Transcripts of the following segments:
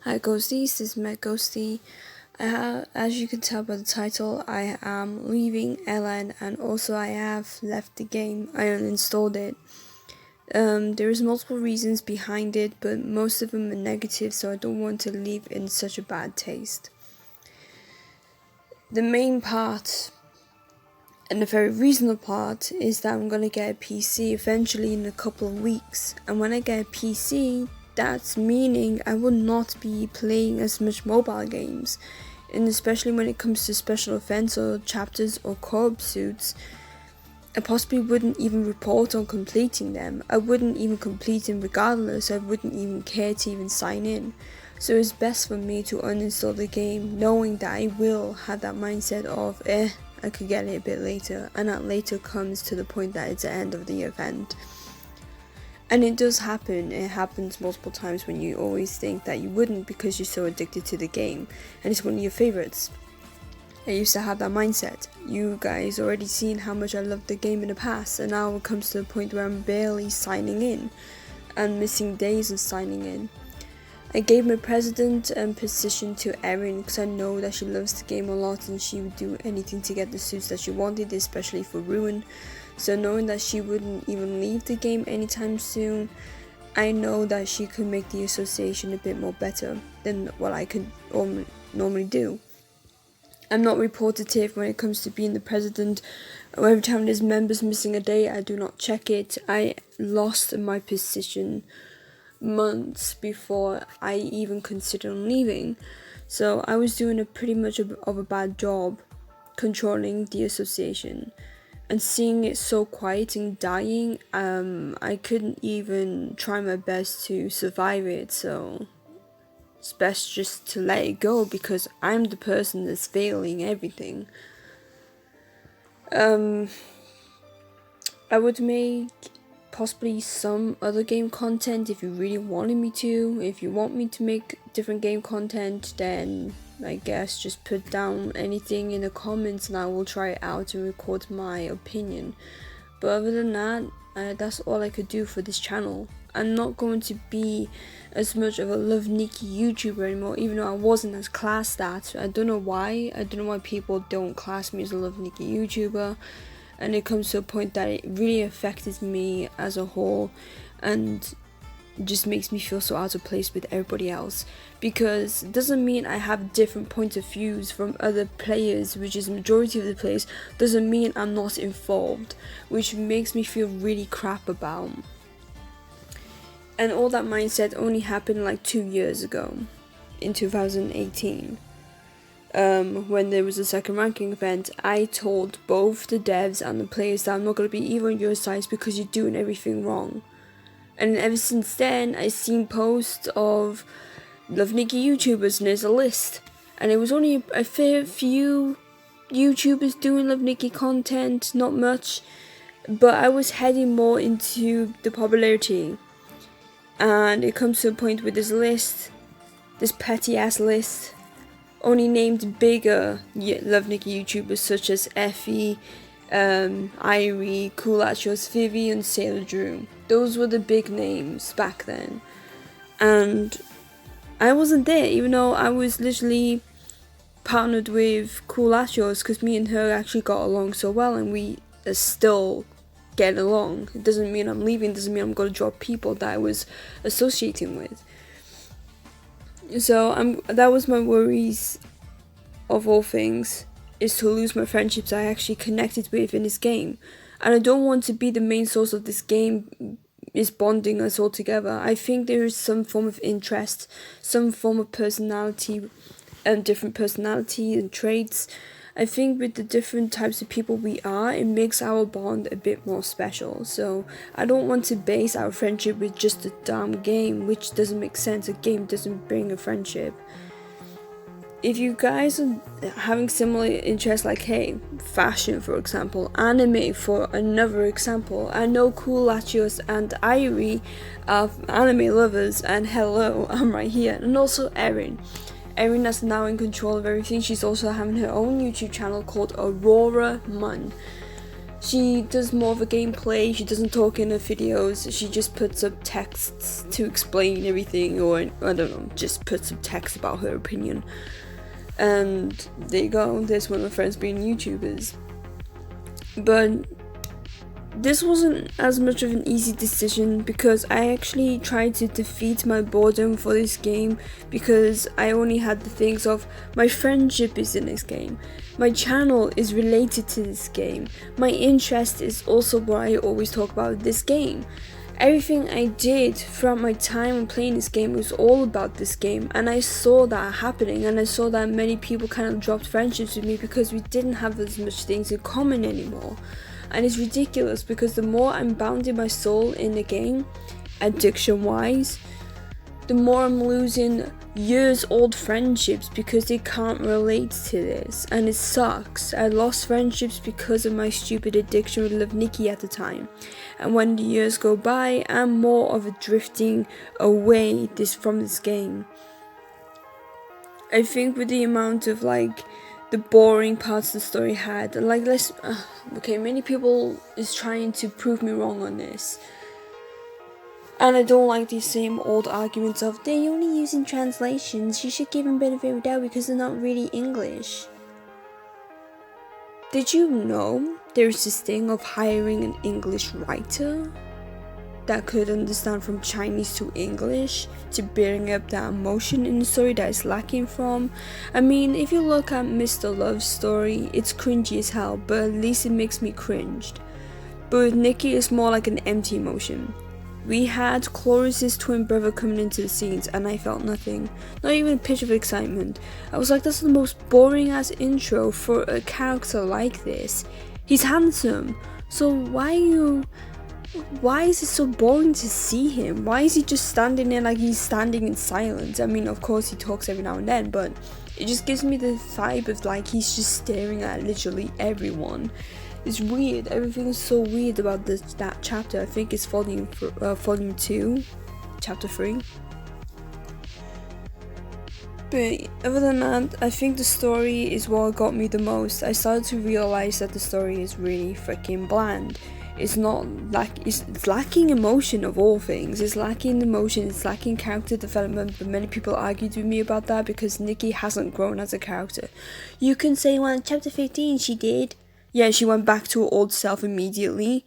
Hi Ghosties, this is my Ghosty. As you can tell by the title, I am leaving LN and also I have left the game. I uninstalled it. There's multiple reasons behind it, but most of them are negative, so I don't want to leave in such a bad taste. The main part, and the very reasonable part, is that I'm gonna get a PC eventually in a couple of weeks, and when I get a PC, that's meaning I will not be playing as much mobile games, and especially when it comes to special events or chapters or co-op suits, I possibly wouldn't even report on completing them. I wouldn't even complete them regardless. I wouldn't even care to even sign in. So it's best for me to uninstall the game, knowing that I will have that mindset of I could get it a bit later, and that later comes to the point that it's the end of the event. And it does happen. It happens multiple times when you always think that you wouldn't because you're so addicted to the game and it's one of your favorites. I used to have that mindset. You guys already seen how much I loved the game in the past, and now it comes to the point where I'm barely signing in and missing days of signing in. I gave my president position to Erin because I know that she loves the game a lot and she would do anything to get the suits that she wanted, especially for Ruin. So knowing that she wouldn't even leave the game anytime soon, I know that she could make the association a bit more better than what I could normally do. I'm not reportative when it comes to being the president. Every time there's members missing a day, I do not check it. I lost my position months before I even considered leaving. So I was doing a pretty much of a bad job controlling the association. And seeing it so quiet and dying, I couldn't even try my best to survive it, so it's best just to let it go because I'm the person that's failing everything. I would make possibly some other game content if you really wanted me to. If you want me to make different game content, then I guess just put down anything in the comments and I will try it out and record my opinion. But other than that, that's all I could do for this channel. I'm not going to be as much of a Love Nikki YouTuber anymore, even though I wasn't as classed that. I don't know why. I don't know why people don't class me as a Love Nikki YouTuber. And it comes to a point that it really affected me as a whole and just makes me feel so out of place with everybody else, because it doesn't mean I have different points of views from other players, which is majority of the players, doesn't mean I'm not involved, which makes me feel really crap about. And all that mindset only happened like 2 years ago, in 2018. When there was a second ranking event, I told both the devs and the players that I'm not going to be even on your sides because you're doing everything wrong. And ever since then, I've seen posts of Love Nikki YouTubers, and there's a list. And it was only a fair few YouTubers doing Love Nikki content, not much. But I was heading more into the popularity. And it comes to a point with this list, this petty ass list, only named bigger Love Nikki YouTubers such as Effie, Irie, Coolachos, Vivian, Sailor Drew. Those were the big names back then. And I wasn't there, even though I was literally partnered with Coolachos because me and her actually got along so well and we are still getting along. It doesn't mean I'm leaving, it doesn't mean I'm going to drop people that I was associating with. So that was my worries of all things, is to lose my friendships I actually connected with in this game. And I don't want to be the main source of this game is bonding us all together. I think there is some form of interest, some form of personality, different personality and traits. I think with the different types of people we are, it makes our bond a bit more special. So I don't want to base our friendship with just a damn game, which doesn't make sense. A game doesn't bring a friendship. If you guys are having similar interests, like, hey, fashion for example, anime for another example, I know Coolachos and Irie are anime lovers, and hello, I'm right here. And also Erin is now in control of everything. She's also having her own YouTube channel called Aurora Mun. She does more of a gameplay, she doesn't talk in her videos, she just puts up texts to explain everything, or I don't know, just puts up text about her opinion. And there you go, there's one of my friends being YouTubers. But this wasn't as much of an easy decision because I actually tried to defeat my boredom for this game, because I only had the things of my friendship is in this game, my channel is related to this game, my interest is also what I always talk about this game. Everything I did throughout my time playing this game was all about this game, and I saw that happening, and I saw that many people kind of dropped friendships with me because we didn't have as much things in common anymore. And it's ridiculous because the more I'm bounding my soul in the game, addiction wise, the more I'm losing years old friendships because they can't relate to this, and it sucks. I lost friendships because of my stupid addiction with Love Nikki at the time, and when the years go by, I'm more of a drifting away from this game. I think with the amount of the boring parts the story had, many people is trying to prove me wrong on this. And I don't like these same old arguments of they're only using translations, you should give them benefit of the doubt because they're not really English. Did you know there's this thing of hiring an English writer that could understand from Chinese to English to bring up that emotion in the story that is lacking from? I mean, if you look at Mr. Love's story, it's cringy as hell, but at least it makes me cringed. But with Nikki, it's more like an empty emotion. We had Cloris's twin brother coming into the scenes and I felt nothing, not even a pitch of excitement. I was like, that's the most boring ass intro for a character like this. He's handsome, so why is it so boring to see him? Why is he just standing there like he's standing in silence? I mean, of course he talks every now and then, but it just gives me the vibe of he's just staring at literally everyone. It's weird. Everything is so weird about that chapter. I think it's volume 2, chapter 3. But other than that, I think the story is what got me the most. I started to realize that the story is really freaking bland. It's not it's lacking emotion of all things. It's lacking emotion, it's lacking character development, but many people argued with me about that because Nikki hasn't grown as a character. You can say, well, in chapter 15 she did. Yeah, she went back to her old self immediately.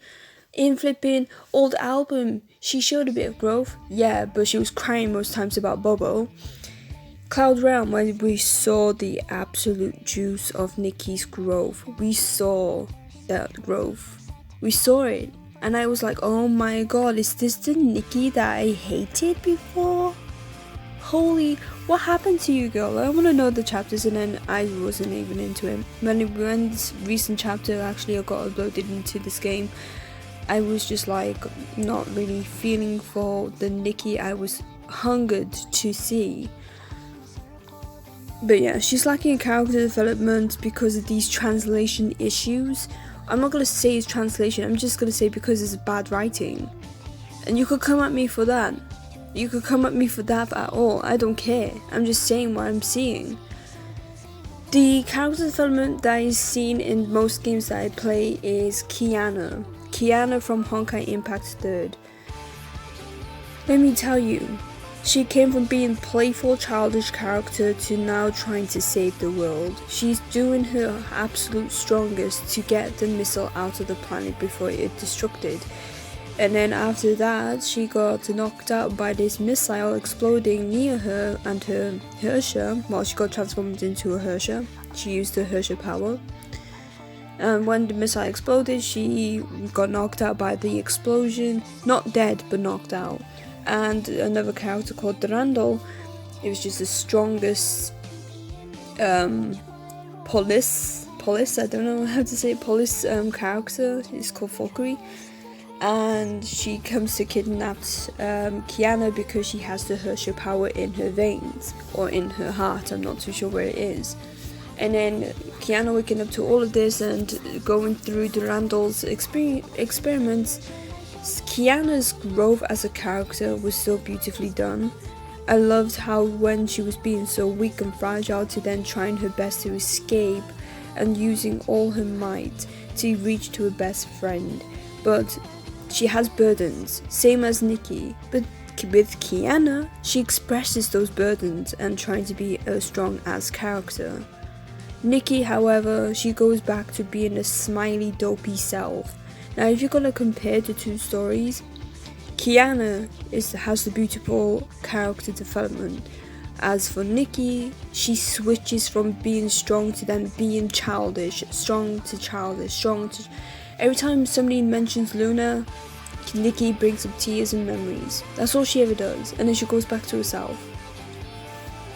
In flipping old album, she showed a bit of growth. Yeah, but she was crying most times about Bobo. Cloud Realm, when we saw the absolute juice of Nikki's growth. We saw that growth. We saw it. And I was like, oh my god, is this the Nikki that I hated before? Holy, what happened to you, girl? I want to know the chapters, and then I wasn't even into it. When this recent chapter actually got uploaded into this game, I was just not really feeling for the Nikki I was hungered to see. But yeah, she's lacking character development because of these translation issues. I'm not going to say it's translation, I'm just going to say because it's bad writing. And you could come at me for that. You could come at me for that at all. I don't care. I'm just saying what I'm seeing. The character development that is seen in most games that I play is Kiana. Kiana from Honkai Impact 3rd. Let me tell you, she came from being playful, childish character to now trying to save the world. She's doing her absolute strongest to get the missile out of the planet before it destructed. And then after that, she got knocked out by this missile exploding near her and her Hersha. Well, she got transformed into a Hersha. She used her Hersha power. And when the missile exploded, she got knocked out by the explosion. Not dead, but knocked out. And another character called Durandal. It was just the strongest police, I don't know how to say it, police character. It's called Valkyrie. And she comes to kidnap Kiana because she has the Hersha power in her veins, or in her heart, I'm not too sure where it is. And then Kiana waking up to all of this and going through Durandal's experiments. Kiana's growth as a character was so beautifully done. I loved how when she was being so weak and fragile to then trying her best to escape and using all her might to reach to her best friend, but she has burdens, same as Nikki. But with Kiana, she expresses those burdens and trying to be a strong as character. Nikki, however, she goes back to being a smiley, dopey self. Now, if you're gonna compare the two stories, Kiana has the beautiful character development. As for Nikki, she switches from being strong to then being childish, strong to childish, strong to... Every time somebody mentions Luna, Nikki brings up tears and memories. That's all she ever does, and then she goes back to herself.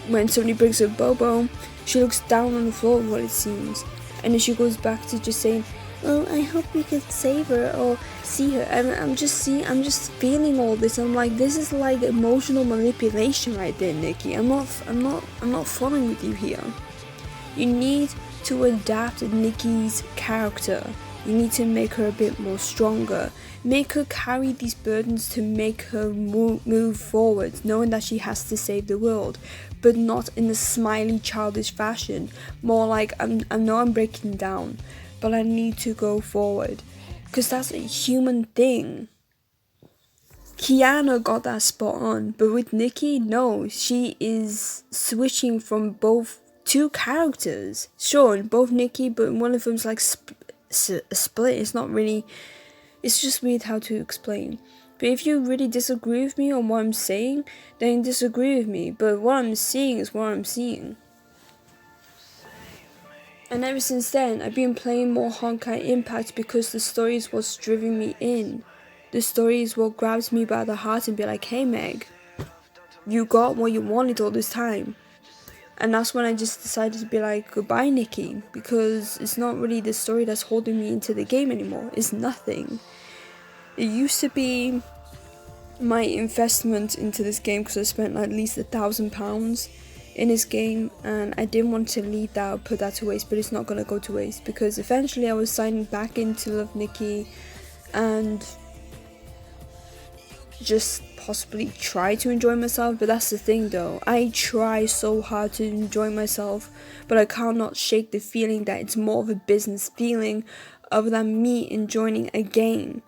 When somebody brings up Bobo, she looks down on the floor of what it seems, and then she goes back to just saying, "Oh, I hope we could save her or see her." And I'm just feeling all this. I'm like, this is like emotional manipulation right there, Nikki. I'm not following with you here. You need to adapt Nikki's character. You need to make her a bit more stronger. Make her carry these burdens to make her move forward, knowing that she has to save the world, but not in a smiley, childish fashion. More like, I know I'm breaking down, but I need to go forward, because that's a human thing. Kiana got that spot on, but with Nikki, no, she is switching from two characters. Sure, both Nikki, but one of them's like a split. It's not really, it's just weird how to explain. But if you really disagree with me on what I'm saying, then disagree with me. But what I'm seeing is what I'm seeing. And ever since then, I've been playing more Honkai Impact because the story is what's driving me in. The story is what grabs me by the heart and be like, "Hey Meg, you got what you wanted all this time." And that's when I just decided to be like, goodbye Nikki, because it's not really the story that's holding me into the game anymore. It's nothing. It used to be my investment into this game because I spent at least £1,000 in this game, and I didn't want to leave that or put that to waste, but it's not going to go to waste because eventually I was signing back into Love Nikki and just possibly try to enjoy myself. But that's the thing though, I try so hard to enjoy myself, but I cannot shake the feeling that it's more of a business feeling other than me enjoying a game.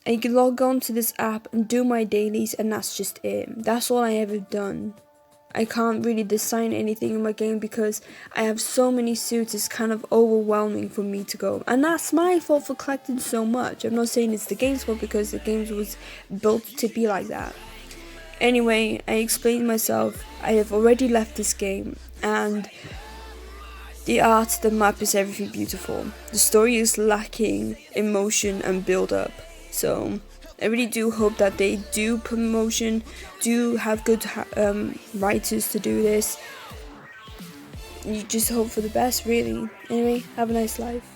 I can log on to this app and do my dailies, and that's just it. That's all I ever done. I can't really design anything in my game because I have so many suits. It's kind of overwhelming for me to go, and that's my fault for collecting so much. I'm not saying it's the game's fault because the game was built to be like that. Anyway, I explained myself. I have already left this game, and the art, the map is everything beautiful. The story is lacking emotion and build up. So I really do hope that they do promotion, do have good writers to do this. You just hope for the best, really. Anyway, have a nice life.